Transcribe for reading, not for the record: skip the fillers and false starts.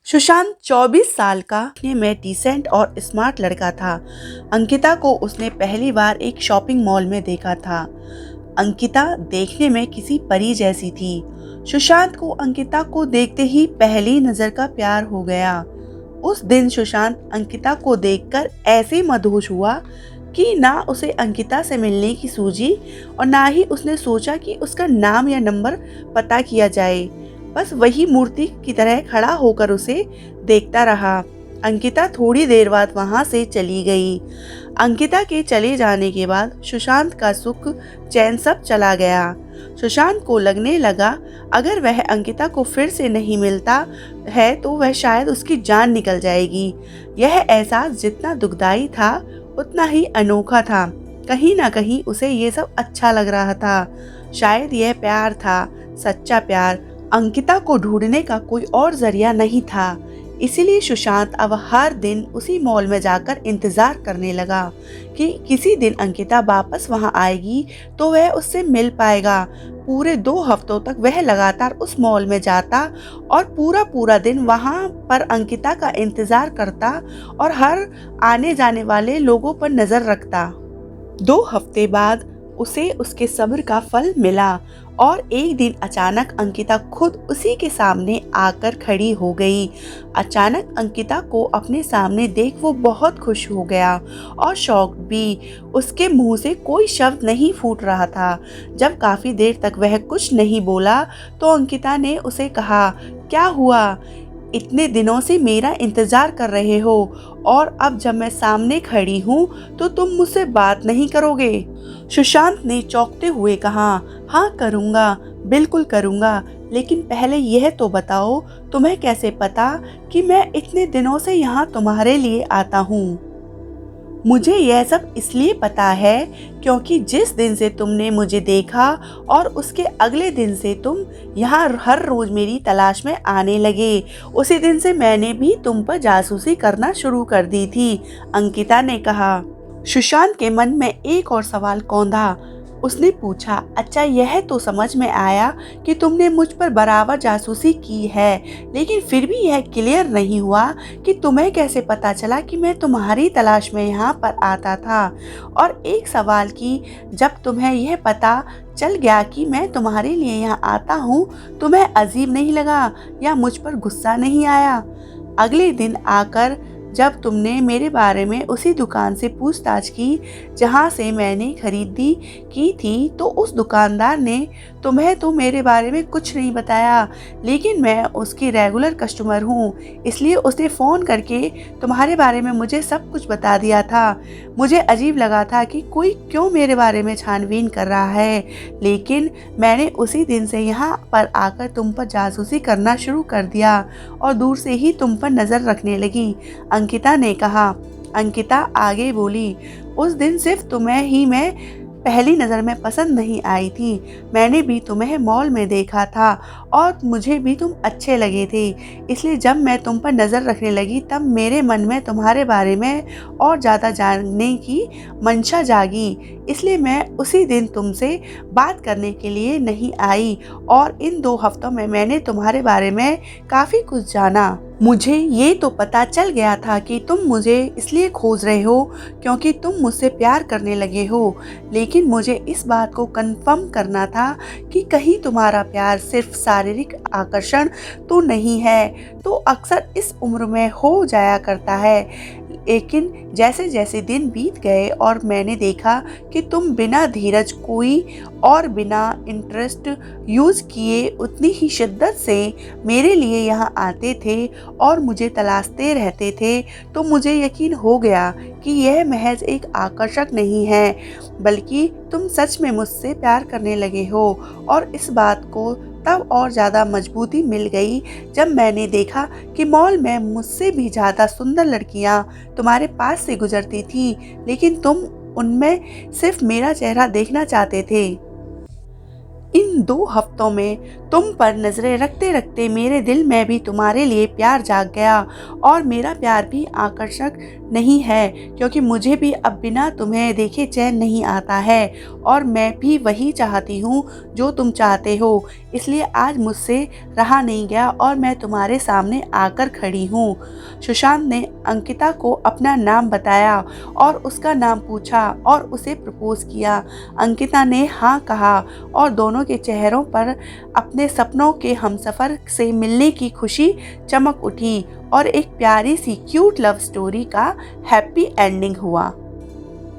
सुशांत 24 साल का दिखने में डिसेंट और स्मार्ट लड़का था। अंकिता को उसने पहली बार एक शॉपिंग मॉल में देखा था। अंकिता देखने में किसी परी जैसी थी। सुशांत को अंकिता को देखते ही पहली नजर का प्यार हो गया। उस दिन सुशांत अंकिता को देखकर ऐसे मदहोश हुआ कि ना उसे अंकिता से मिलने की सूझी और ना ही उसने सोचा कि उसका नाम या नंबर पता किया जाए। बस वही मूर्ति की तरह खड़ा होकर उसे देखता रहा। अंकिता थोड़ी देर बाद वहां से चली गई। अंकिता के चले जाने के बाद सुशांत का सुख चैन सब चला गया। सुशांत को लगने लगा अगर वह अंकिता को फिर से नहीं मिलता है तो वह शायद उसकी जान निकल जाएगी। यह एहसास जितना दुखदाई था उतना ही अनोखा था। कहीं ना कहीं उसे ये सब अच्छा लग रहा था। शायद यह प्यार था, सच्चा प्यार। अंकिता को ढूंढने का कोई और जरिया नहीं था। इसीलिए सुशांत अब हर दिन उसी मॉल में जाकर इंतजार करने लगा कि किसी दिन अंकिता वापस वहां आएगी तो वह उससे मिल पाएगा। पूरे 2 हफ्तों तक वह लगातार उस मॉल में जाता और पूरा दिन वहां पर अंकिता का इंतजार करता और हर आने जाने वाले लोगों पर नजर रखता। 2 हफ्ते बाद उसे उसके सब्र का फल मिला और एक दिन अचानक अंकिता खुद उसी के सामने आकर खड़ी हो गई। अचानक अंकिता को अपने सामने देख वो बहुत खुश हो गया और शॉक्ड भी। उसके मुंह से कोई शब्द नहीं फूट रहा था। जब काफी देर तक वह कुछ नहीं बोला तो अंकिता ने उसे कहा, क्या हुआ? इतने दिनों से मेरा इंतजार कर रहे हो और अब जब मैं सामने खड़ी हूँ तो तुम मुझसे बात नहीं करोगे? सुशांत ने चौंकते हुए कहा, हाँ करूँगा, बिल्कुल करूँगा, लेकिन पहले यह तो बताओ तुम्हें कैसे पता कि मैं इतने दिनों से यहाँ तुम्हारे लिए आता हूँ? मुझे यह सब इसलिए पता है क्योंकि जिस दिन से तुमने मुझे देखा और उसके अगले दिन से तुम यहाँ हर रोज मेरी तलाश में आने लगे, उसी दिन से मैंने भी तुम पर जासूसी करना शुरू कर दी थी, अंकिता ने कहा। सुशांत के मन में एक और सवाल कौंधा। उसने पूछा, अच्छा यह तो समझ में आया कि तुमने मुझ पर बराबर जासूसी की है, लेकिन फिर भी यह क्लियर नहीं हुआ कि तुम्हें कैसे पता चला कि मैं तुम्हारी तलाश में यहाँ पर आता था। और एक सवाल कि जब तुम्हें यह पता चल गया कि मैं तुम्हारे लिए यहाँ आता हूँ, तुम्हें अजीब नहीं लगा या मुझ पर गुस्सा नहीं आया? अगले दिन आकर जब तुमने मेरे बारे में उसी दुकान से पूछताछ की जहां से मैंने खरीदी की थी तो उस दुकानदार ने तुम्हें तो मेरे बारे में कुछ नहीं बताया, लेकिन मैं उसकी रेगुलर कस्टमर हूं, इसलिए उसने फ़ोन करके तुम्हारे बारे में मुझे सब कुछ बता दिया था। मुझे अजीब लगा था कि कोई क्यों मेरे बारे में छानबीन कर रहा है, लेकिन मैंने उसी दिन से यहाँ पर आकर तुम पर जासूसी करना शुरू कर दिया और दूर से ही तुम पर नज़र रखने लगी, अंकिता ने कहा। अंकिता आगे बोली, उस दिन सिर्फ तुम्हें ही मैं पहली नज़र में पसंद नहीं आई थी। मैंने भी तुम्हें मॉल में देखा था और मुझे भी तुम अच्छे लगे थे, इसलिए जब मैं तुम पर नज़र रखने लगी तब मेरे मन में तुम्हारे बारे में और ज़्यादा जानने की मंशा जागी, इसलिए मैं उसी दिन तुमसे बात करने के लिए नहीं आई और इन 2 हफ्तों में मैंने तुम्हारे बारे में काफ़ी कुछ जाना। मुझे ये तो पता चल गया था कि तुम मुझे इसलिए खोज रहे हो क्योंकि तुम मुझसे प्यार करने लगे हो, लेकिन मुझे इस बात को कंफर्म करना था कि कहीं तुम्हारा प्यार सिर्फ शारीरिक आकर्षण तो नहीं है, तो अक्सर इस उम्र में हो जाया करता है। लेकिन जैसे जैसे दिन बीत गए और मैंने देखा कि तुम बिना धीरज कोई और बिना इंटरेस्ट यूज़ किए उतनी ही शिद्दत से मेरे लिए यहाँ आते थे और मुझे तलाशते रहते थे, तो मुझे यकीन हो गया कि यह महज एक आकर्षक नहीं है, बल्कि तुम सच में मुझसे प्यार करने लगे हो। और इस बात को तब और ज़्यादा मजबूती मिल गई जब मैंने देखा कि मॉल में मुझसे भी ज़्यादा सुंदर लड़कियां तुम्हारे पास से गुजरती थी, लेकिन तुम उनमें सिर्फ मेरा चेहरा देखना चाहते थे। इन इन 2 हफ्तों में तुम पर नज़रें रखते रखते मेरे दिल में भी तुम्हारे लिए प्यार जाग गया और मेरा प्यार भी आकर्षक नहीं है, क्योंकि मुझे भी अब बिना तुम्हें देखे चैन नहीं आता है और मैं भी वही चाहती हूँ जो तुम चाहते हो। इसलिए आज मुझसे रहा नहीं गया और मैं तुम्हारे सामने आकर खड़ी हूँ। सुशांत ने अंकिता को अपना नाम बताया और उसका नाम पूछा और उसे प्रपोज किया। अंकिता ने हाँ कहा और दोनों के चेहरों पर अपने सपनों के हमसफर से मिलने की खुशी चमक उठी और एक प्यारी सी क्यूट लव स्टोरी का हैप्पी एंडिंग हुआ।